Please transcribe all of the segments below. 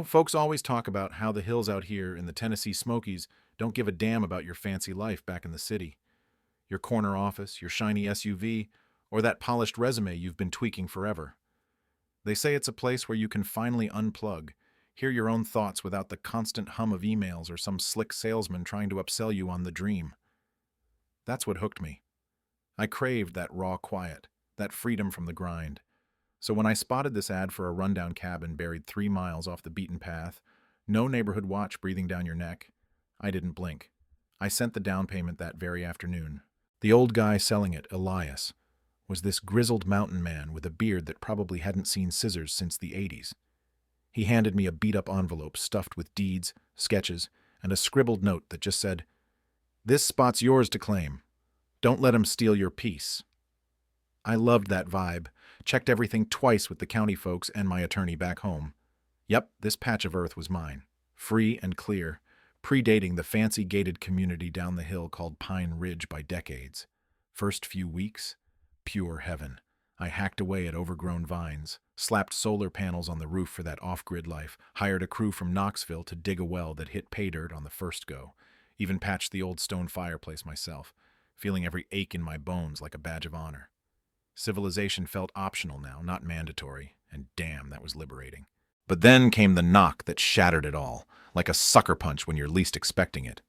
Folks always talk about how the hills out here in the Tennessee Smokies don't give a damn about your fancy life back in the city. Your corner office, your shiny SUV, or that polished resume you've been tweaking forever. They say it's a place where you can finally unplug, hear your own thoughts without the constant hum of emails or some slick salesman trying to upsell you on the dream. That's what hooked me. I craved that raw quiet, that freedom from the grind. So when I spotted this ad for a rundown cabin buried 3 miles off the beaten path, no neighborhood watch breathing down your neck, I didn't blink. I sent the down payment that very afternoon. The old guy selling it, Elias, was this grizzled mountain man with a beard that probably hadn't seen scissors since the 80s. He handed me a beat-up envelope stuffed with deeds, sketches, and a scribbled note that just said, "This spot's yours to claim. Don't let 'em steal your peace." I loved that vibe, checked everything twice with the county folks and my attorney back home. Yep, this patch of earth was mine, free and clear, predating the fancy gated community down the hill called Pine Ridge by decades. First few weeks, pure heaven. I hacked away at overgrown vines, slapped solar panels on the roof for that off-grid life, hired a crew from Knoxville to dig a well that hit pay dirt on the first go, even patched the old stone fireplace myself, feeling every ache in my bones like a badge of honor. Civilization felt optional now, not mandatory, and damn, that was liberating. But then came the knock that shattered it all, like a sucker punch when you're least expecting it.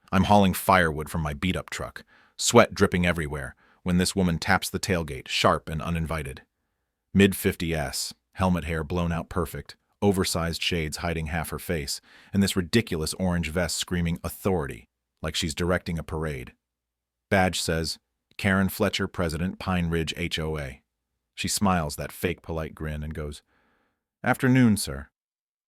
I'm hauling firewood from my beat-up truck, sweat dripping everywhere, when this woman taps the tailgate, sharp and uninvited. Mid-50s, helmet hair blown out perfect, oversized shades hiding half her face, and this ridiculous orange vest screaming authority, like she's directing a parade. Badge says, Karen Fletcher, President, Pine Ridge HOA. She smiles that fake polite grin and goes, "Afternoon, sir.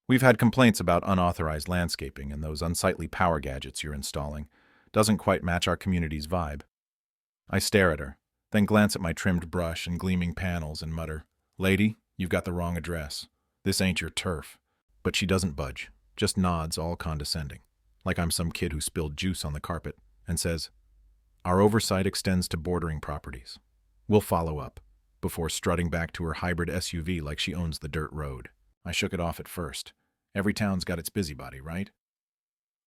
We've had complaints about unauthorized landscaping and those unsightly power gadgets you're installing. Doesn't quite match our community's vibe." I stare at her, then glance at my trimmed brush and gleaming panels and mutter, "Lady, you've got the wrong address. This ain't your turf." But she doesn't budge, just nods all condescending, like I'm some kid who spilled juice on the carpet, and says, "Our oversight extends to bordering properties. We'll follow up," before strutting back to her hybrid SUV like she owns the dirt road. I shook it off at first. Every town's got its busybody, right?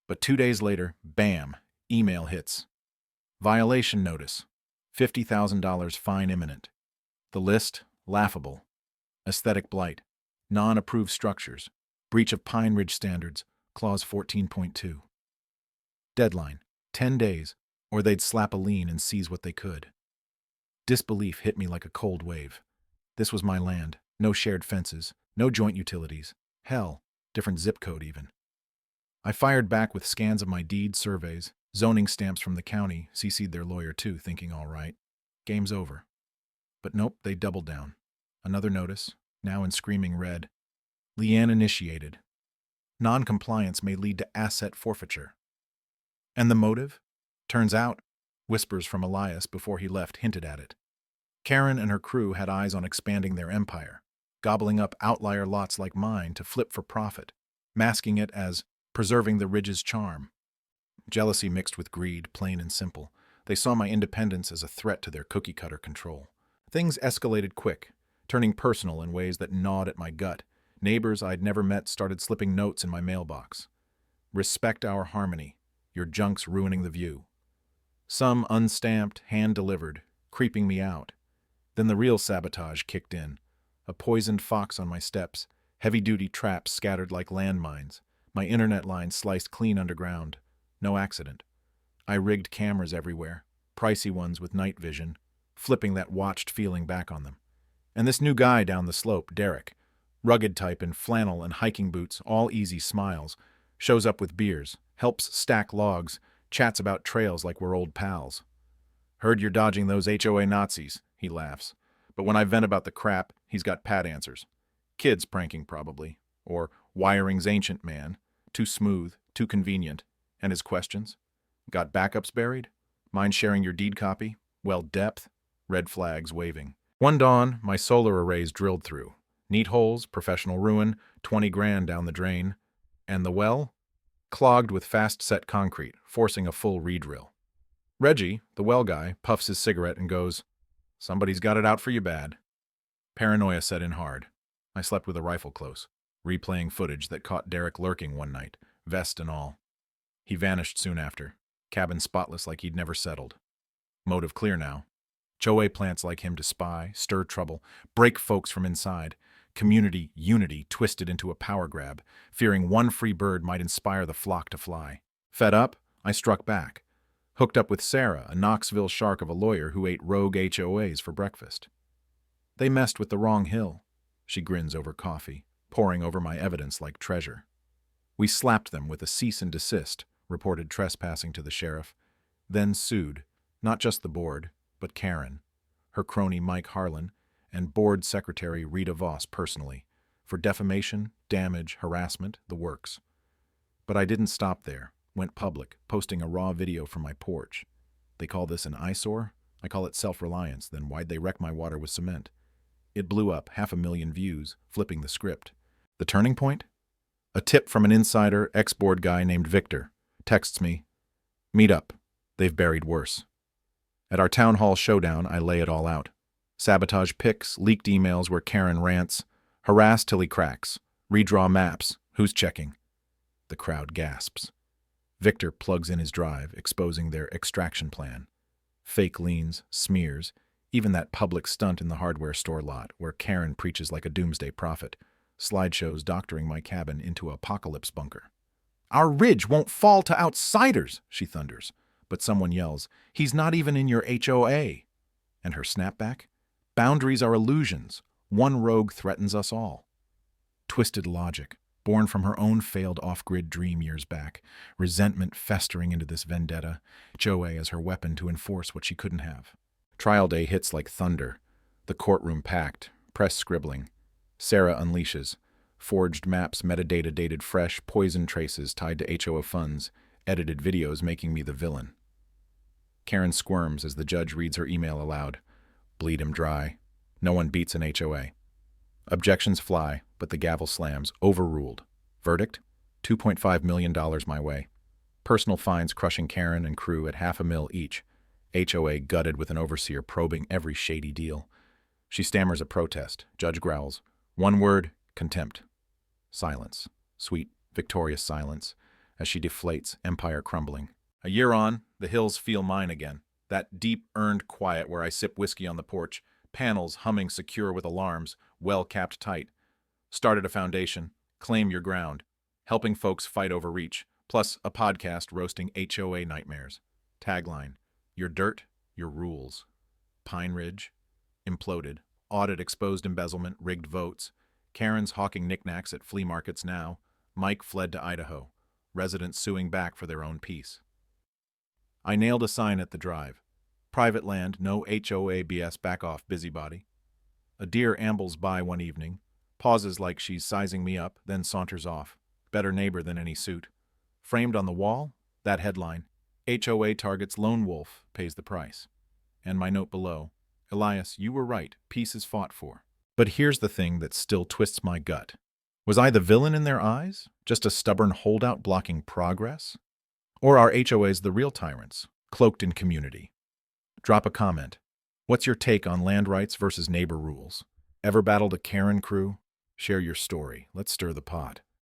But 2 days later, bam, email hits. Violation notice. $50,000 fine imminent. The list, laughable. Aesthetic blight. Non-approved structures. Breach of Pine Ridge standards. Clause 14.2. Deadline. 10 days, or they'd slap a lien and seize what they could. Disbelief hit me like a cold wave. This was my land. No shared fences. No joint utilities. Hell, different zip code even. I fired back with scans of my deed surveys, zoning stamps from the county, CC'd their lawyer too, thinking all right. Game's over. But nope, they doubled down. Another notice, now in screaming red. Leanne initiated. Non-compliance may lead to asset forfeiture. And the motive? Turns out, whispers from Elias before he left hinted at it. Karen and her crew had eyes on expanding their empire, gobbling up outlier lots like mine to flip for profit, masking it as preserving the ridge's charm. Jealousy mixed with greed, plain and simple. They saw my independence as a threat to their cookie-cutter control. Things escalated quick, turning personal in ways that gnawed at my gut. Neighbors I'd never met started slipping notes in my mailbox. "Respect our harmony. Your junk's ruining the view." Some unstamped, hand-delivered, creeping me out. Then the real sabotage kicked in. A poisoned fox on my steps, heavy-duty traps scattered like landmines, my internet line sliced clean underground. No accident. I rigged cameras everywhere, pricey ones with night vision, flipping that watched feeling back on them. And this new guy down the slope, Derek, rugged type in flannel and hiking boots, all easy smiles, shows up with beers, helps stack logs, chats about trails like we're old pals. "Heard you're dodging those HOA Nazis," he laughs. But when I vent about the crap, he's got pat answers. Kids pranking probably, or wiring's ancient man, too smooth, too convenient. And his questions? Got backups buried? Mind sharing your deed copy? Well, depth? Red flags waving. One dawn, my solar arrays drilled through. Neat holes, professional ruin, 20 grand down the drain. And the well? Clogged with fast-set concrete, forcing a full re-drill. Reggie, the well guy, puffs his cigarette and goes, "Somebody's got it out for you bad." Paranoia set in hard. I slept with a rifle close. replaying footage that caught Derek lurking one night, vest and all. He vanished soon after, cabin spotless like he'd never settled. Motive clear now. HOA plants like him to spy, stir trouble, break folks from inside. Community unity twisted into a power grab, fearing one free bird might inspire the flock to fly. Fed up, I struck back. Hooked up with Sarah, a Knoxville shark of a lawyer who ate rogue HOAs for breakfast. They messed with the wrong hill. She grins over coffee, poring over my evidence like treasure. We slapped them with a cease and desist, reported trespassing to the sheriff, then sued, not just the board, but Karen, her crony Mike Harlan, and board secretary Rita Voss personally, for defamation, damage, harassment, the works. But I didn't stop there, went public, posting a raw video from my porch. They call this an eyesore? I call it self-reliance, then why'd they wreck my water with cement? It blew up, 500,000 views, flipping the script. The turning point? A tip from an insider, ex-board guy named Victor. Texts me, "Meet up. They've buried worse." At our town hall showdown, I lay it all out. Sabotage pics, leaked emails where Karen rants, harass till he cracks, redraw maps, who's checking? The crowd gasps. Victor plugs in his drive, exposing their extraction plan. Fake liens, smears, even that public stunt in the hardware store lot where Karen preaches like a doomsday prophet, slideshows doctoring my cabin into an apocalypse bunker. "Our ridge won't fall to outsiders," she thunders. But someone yells, "He's not even in your HOA." And her snapback? "Boundaries are illusions. One rogue threatens us all." Twisted logic, born from her own failed off-grid dream years back, resentment festering into this vendetta, HOA as her weapon to enforce what she couldn't have. Trial day hits like thunder. The courtroom packed, press scribbling. Sarah unleashes. Forged maps, metadata dated fresh, poison traces tied to HOA funds, edited videos making me the villain. Karen squirms as the judge reads her email aloud. Bleed him dry. No one beats an HOA. Objections fly, but the gavel slams. Overruled. Verdict? $2.5 million my way. Personal fines crushing Karen and crew at $500,000 each. HOA gutted with an overseer probing every shady deal. She stammers a protest. Judge growls. One word, contempt. Silence. Sweet, victorious silence, as she deflates, empire crumbling. A year on, the hills feel mine again. That deep, earned quiet where I sip whiskey on the porch, panels humming secure with alarms, well capped tight. Started a foundation, claim your ground, helping folks fight overreach, plus a podcast roasting HOA nightmares. Tagline, your dirt, your rules. Pine Ridge, imploded. Audit exposed embezzlement, rigged votes. Karen's hawking knickknacks at flea markets now. Mike fled to Idaho. Residents suing back for their own peace. I nailed a sign at the drive. Private land, no HOA BS, back off, busybody. A deer ambles by one evening, pauses like she's sizing me up, then saunters off. Better neighbor than any suit. Framed on the wall, that headline, HOA targets lone wolf, pays the price. And my note below, Elias, you were right, peace is fought for. But here's the thing that still twists my gut. Was I the villain in their eyes? Just a stubborn holdout blocking progress? Or are HOAs the real tyrants, cloaked in community? Drop a comment. What's your take on land rights versus neighbor rules? Ever battled a Karen crew? Share your story. Let's stir the pot.